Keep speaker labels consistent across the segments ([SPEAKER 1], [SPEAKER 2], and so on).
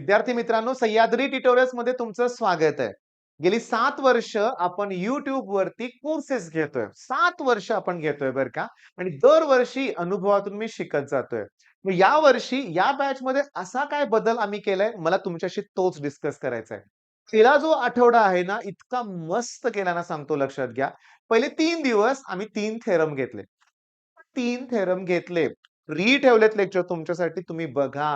[SPEAKER 1] विद्यार्थी मित्रांनो, सह्याद्री ट्युटोरियल्स मध्ये तुमचं स्वागत आहे. गेली 7 वर्ष आपण YouTube वरती कोर्सेस घेतोय. 7 वर्ष आपण घेतोय बरं का आणि दरवर्षी अनुभवातून मी शिकत जातोय. मग यावर्षी या बॅचमध्ये असा काय बदल आम्ही केलाय, मला तुमच्याशी तोच डिस्कस करायचा आहे. पहिला जो आठवडा आहे ना, इतका मस्त केला ना सांगतो लक्षात घ्या. पहिले 3 दिवस आम्ही 3 थेरम घेतले. 3 थेरम घेतले. फ्री ठेवलेत लेक्चर तुमच्यासाठी तुम्ही बघा.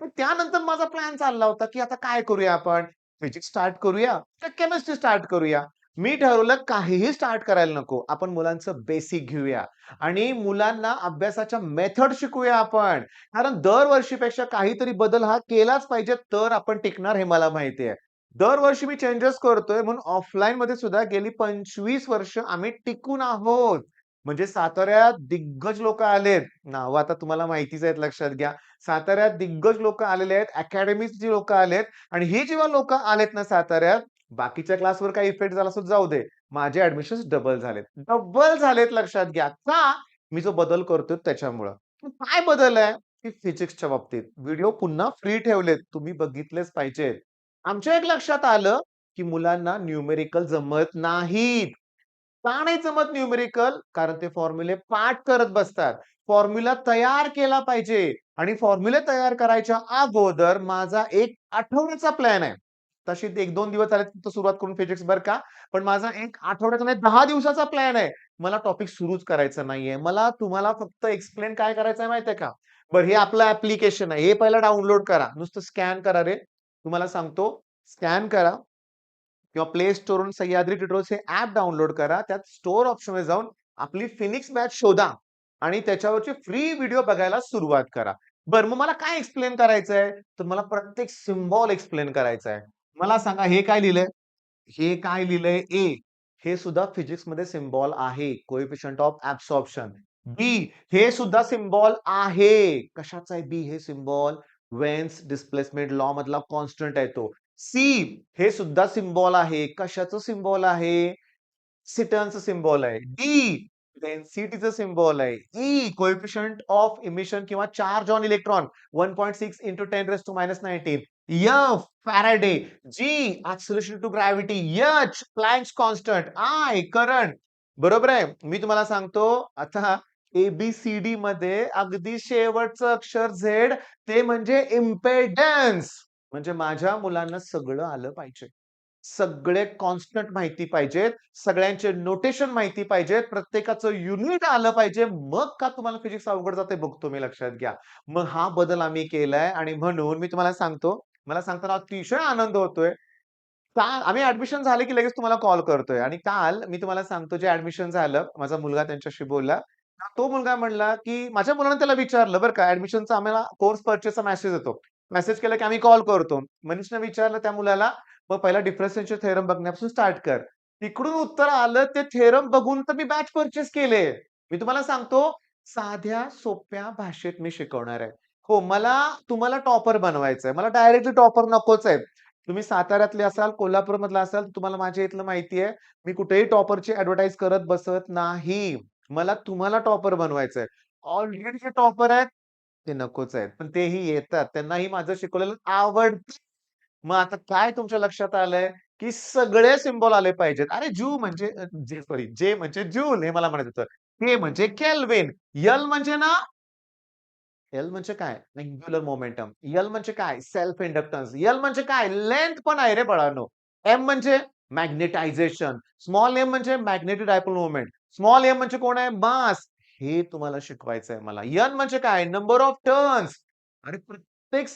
[SPEAKER 1] पण त्यानंतर माझा प्लॅन चालला होता, की आता काय करूया आपण? फिजिक्स स्टार्ट करूया का केमिस्ट्री स्टार्ट करूया? मी ठरवलं काहीही स्टार्ट करायला नको. आपण मुलांचं बेसिक घेऊया आणि मुलांना अभ्यासाच्या मेथड शिकवूया आपण. कारण दरवर्षीपेक्षा काहीतरी बदल हा केलाच पाहिजे, तर आपण टिकणार हे मला माहिती आहे. दरवर्षी मी चेंजेस करतोय म्हणून ऑफलाईनमध्ये सुद्धा गेली 25 वर्ष आम्ही टिकून आहोत. म्हणजे साताऱ्यात दिग्गज लोकं आलेत. नावं आता तुम्हाला माहितीच आहेत लक्षात घ्या. साताऱ्यात दिग्गज लोकं आलेले आहेत. अकॅडमीची लोकं आलेत आणि ही जेव्हा लोकं आलेत ना साताऱ्यात, बाकीच्या क्लासवर काही इफेक्ट झाला असेल जाऊ दे. माझे ॲडमिशन्स डबल झालेत. डबल झालेत लक्षात घ्या. का? मी जो बदल करतोय त्याच्यामुळं. काय बदल आहे? की फिजिक्सच्या बाबतीत. व्हिडिओ पुन्हा फ्री ठेवलेत. तुम्ही बघितलेच पाहिजेत. आमच्या एक लक्षात आलं, की मुलांना न्यूमेरिकल जमत नाहीत. का नाही जमत न्यूमेरिकल? कारण ते फॉर्म्युले पाठ करत बसतात. फॉर्म्युला तयार केला पाहिजे आणि फॉर्म्युले तयार करायच्या अगोदर माझा 1 आठवड्याचा प्लॅन आहे. तशी 1-2 दिवस झाले फक्त सुरुवात करून फिजिक्स बरं का. पण माझा 1 आठवड्याचा नाही 10 दिवसाचा प्लॅन आहे. मला टॉपिक सुरूच करायचा नाहीये. मला तुम्हाला फक्त एक्सप्लेन काय करायचं आहे माहिती का? बरं हे आपलं ॲप्लिकेशन आहे. हे पहिलं डाउनलोड करा. नुसतं स्कॅन करा रे. तुम्हाला सांगतो स्कॅन करा. किंवा प्ले स्टोअरवरून सह्याद्री ट्युटोरियल्स हे ॲप डाउनलोड करा. त्यात स्टोअर ऑप्शनवर जाऊन आपली फिनिक्स बॅच शोधा आणि त्याच्यावरचे फ्री व्हिडिओ बघायला सुरुवात करा. बरं मग मला काय एक्सप्लेन करायचंय? तर मला प्रत्येक सिम्बॉल एक्सप्लेन करायचा आहे. मला सांगा हे काय लिहिलंय? हे काय लिहिलंय? ए. हे सुद्धा फिजिक्समध्ये सिम्बॉल आहे. Coefficient of absorption. बी हे सुद्धा सिम्बॉल आहे. कशाचा आहे बी हे सिम्बॉल? वेन्स डिस्प्लेसमेंट लॉ मधला कॉन्स्टंट आहे तो. सी हे सुद्धा सिम्बॉल आहे. कशाचं सिम्बॉल आहे? सिटर्नचं सिम्बॉल आहे. डी डेन्सिटीचं सिम्बॉल आहे. ई कोएफिशियंट ऑफ इमिशन किंवा charge on electron 1.6 into 10⁻19. F Faraday. G acceleration to gravity. H Planck's constant. I current. बरोबर आहे. मी तुम्हाला सांगतो आता ABCD मध्ये अगदी शेवटचं अक्षर झेड ते म्हणजे इम्पेडन्स. म्हणजे माझ्या मुलांना सगळं आलं पाहिजे. सगळे कॉन्स्टंट माहिती पाहिजेत. सगळ्यांचे नोटेशन माहिती पाहिजेत. प्रत्येकाचं युनिट आलं पाहिजे. मग का तुम्हाला फिजिक्स अवघड जाते बघतो मी लक्षात घ्या. मग हा बदल आम्ही केलाय आणि म्हणून मी तुम्हाला सांगतो, मला सांगताना अतिशय आनंद होतोय. काल आम्ही ॲडमिशन झाले की लगेच तुम्हाला कॉल करतोय आणि काल मी तुम्हाला सांगतो जे ॲडमिशन झालं, माझा मुलगा त्यांच्याशी बोलला. तो मुलगा म्हणला, की माझ्या मुलाने त्याला विचारलं बरं का ॲडमिशनचा आम्हाला कोर्स पर्चेसचा मेसेज येतो. मेसेज केला की आम्ही कॉल करतो. मनीषने विचारलं त्या मुलाला, "मग पहिला डिफरन्शिएशन थेरम बघण्यापासून स्टार्ट कर." तिकडून उत्तर आलं ते थेरम बघून तर मी बॅच पर्चेस केले. मी तुम्हाला सांगतो साध्या सोप्या भाषेत मी शिकवणार आहे. हो, मला तुम्हाला टॉपर बनवायचंय. मला डायरेक्टली टॉपर नकोच आहे. तुम्ही साताऱ्यातले असाल, कोल्हापूरमधला असाल, तर तुम्हाला माझ्या इथलं माहिती आहे. मी कुठेही टॉपरची ॲडव्हर्टाइज करत बसत नाही. मला तुम्हाला टॉपर बनवायचंय. ऑलरेडी जे टॉपर आहेत, ते नकोच आहेत. पण तेही येतात. त्यांनाही माझं शिकवलेलं आवडतं. मग आता काय तुमच्या लक्षात आलंय, की सगळे सिम्बॉल आले पाहिजेत. अरे जू म्हणजे जे सॉरी जे म्हणजे जूल हे मला म्हणायचं होतं. के म्हणजे केल्विन. एल म्हणजे ना एल म्हणजे काय? Angular momentum. एल म्हणजे काय? Self inductance. एल म्हणजे काय? लेंथ पण आहे रे बाळांनो. एम म्हणजे मॅग्नेटायझेशन. स्मॉल एम म्हणजे magnetic dipole moment. Small M म्हणजे कोण आहे? मास. हे तुम्हाला शिकवायचंय मला. एन म्हणजे काय? Number of turns. अरे प्रत्येक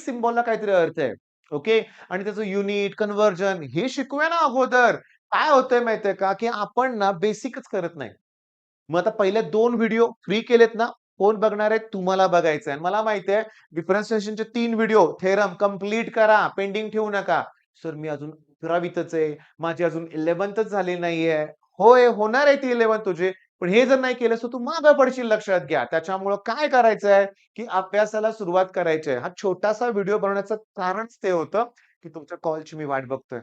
[SPEAKER 1] सिम्बॉलला काहीतरी अर्थ आहे. ओके. आणि त्याचं युनिट, कन्व्हर्जन हे शिकूया ना अगोदर. काय होतंय माहितीये का, की आपण ना बेसिकच करत नाही. मग आता पहिले 2 व्हिडिओ फ्री केलेत ना, कोण बघणार आहे? तुम्हाला बघायचं आहे. मला माहिती आहे डिफरन्शिएशनचे 3 व्हिडिओ थेरम कंप्लीट करा, पेंडिंग ठेवू नका. सर मी अजून 11वीतच आहे. माझी अजून 11थच झाली नाहीये. होय, होणार आहे ती 11 तुझी. पण हे जर नाही केलंस तर तू मागे पडशील लक्षात घ्या. त्याच्यामुळं काय करायचंय, की अभ्यासाला सुरुवात करायची आहे. हा छोटासा व्हिडिओ बनवण्याचं कारणच ते होतं, की तुमच्या कॉलची मी वाट बघतोय.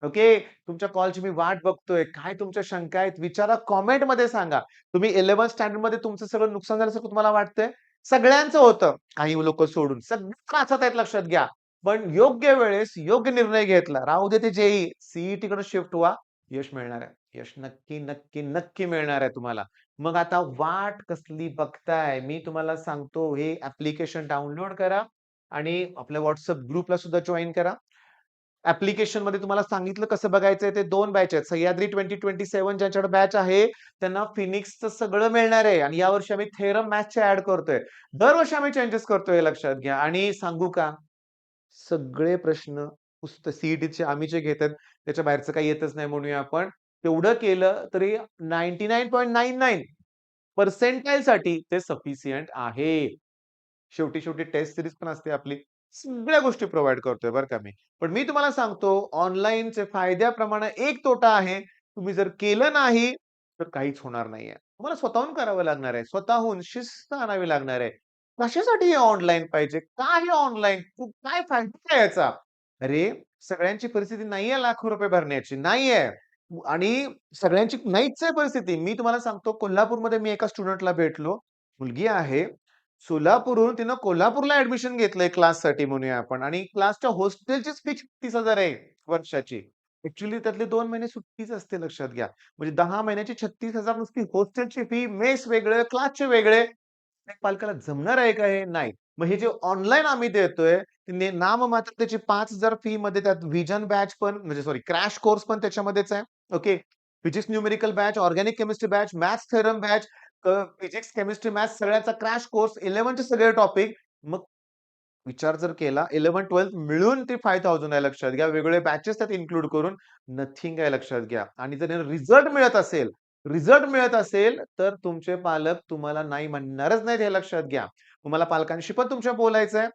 [SPEAKER 1] ओके. तुमच्या कॉलची मी वाट बघतोय. काय तुमच्या शंका आहेत विचारा, कमेंटमध्ये सांगा. तुम्ही 11th स्टँडर्डमध्ये तुमचं सगळं नुकसान झाल्यासारखं तुम्हाला वाटतंय? सगळ्यांचं होतं. काही लोकं सोडून. सगळे त्रासात आहेत लक्षात घ्या. पण योग्य वेळेस योग्य निर्णय घेतला. राहू दे ते जे-ई, सी-ई-टीकडे शिफ्ट व्हा. यश मिळणार आहे. यश नक्की, नक्की, नक्की मिळणार आहे तुम्हाला. मग आता वाट कसली बघताय? मी तुम्हाला सांगतो हे ॲप्लिकेशन डाउनलोड करा आणि आपल्या WhatsApp ग्रुपला सुद्धा जॉइन करा. ॲप्लिकेशनमध्ये तुम्हाला सांगितलं कसं बघायचंय ते 2 बॅच आहेत. सह्याद्री 2027 ज्यांच्याकडे बॅच आहे, त्यांना फिनिक्सचं सगळं मिळणार आहे आणि यावर्षी आम्ही थेरम मॅथ्सचे ॲड करतोय. दरवर्षी आम्ही चेंजेस करतोय हे लक्षात घ्या आणि सांगू का? सगळे प्रश्न सी-ई-टीचे आम्ही जे घेतात त्याच्या बाहेरचं काही येतच नाही म्हणूया आपण. तेवढं केलं तरी 99.99 पर्सेंटाइलसाठी ते सफिशियंट आहे. शेवटी टेस्ट सीरीज पण असते आपली. सगळ्या गोष्टी प्रोव्हाईड करतोय बरं का मी. पण मी तुम्हाला सांगतो ऑनलाईनचे फायद्याप्रमाणे एक तोटा आहे. तुम्ही जर केलं नाही, तर काहीच होणार नाहीये. तुम्हाला स्वतःहून करावं लागणार आहे. स्वतःहून शिस्त आणावी लागणार आहे. कशासाठी हे ऑनलाईन पाहिजे? का हे ऑनलाईन? काय फायदा काय याचा? अरे, सगळ्यांची परिस्थिती नाहीये लाखो रुपये भरण्याची. नाहीये. आणि सगळ्यांची नाहीच आहे परिस्थिती. मी तुम्हाला सांगतो कोल्हापूरमध्ये मी एका स्टुडंटला भेटलो. मुलगी आहे. सोलापूरहून तिनं कोल्हापूरला ॲडमिशन घेतलंय क्लाससाठी म्हणूया आपण आणि क्लासच्या हॉस्टेलचीच फी 36,000 आहे वर्षाची. ॲक्चुअली त्यातले 2 महिने सुट्टीच असते लक्षात घ्या. म्हणजे 10 महिन्याची 36,000 नुसती हॉस्टेलची फी, मेस वेगळे, क्लासचे वेगळे. त्या पालकाला जमणार आहे का हे? नाही. मग हे जे ऑनलाईन आम्ही देतोय, नाममात्र त्याची 5,000 फी मध्ये त्यात व्हिजन बॅच पण म्हणजे सॉरी क्रॅश कोर्स पण त्याच्यामध्येच आहे. Okay. Physics numerical batch, organic chemistry batch, maths theorem batch, physics, chemistry, maths सगळ्याचा क्रॅश कोर्स 11चे सगळे टॉपिक. मग विचार जर केला 11th-12th मिळून ते 5,000 आहे लक्षात घ्या. वेगवेगळे बॅचेस त्यात इन्क्लूड करून नथिंग आहे लक्षात घ्या. आणि जर रिझल्ट मिळत असेल, तर तुमचे पालक तुम्हाला नाही म्हणणारच नाहीत हे लक्षात घ्या. तुम्हाला पालकांशी पण तुमच्या बोलायचंय,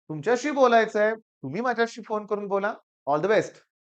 [SPEAKER 1] तुमच्याशी बोलायचंय. तुम्ही माझ्याशी फोन करून बोला. All the best.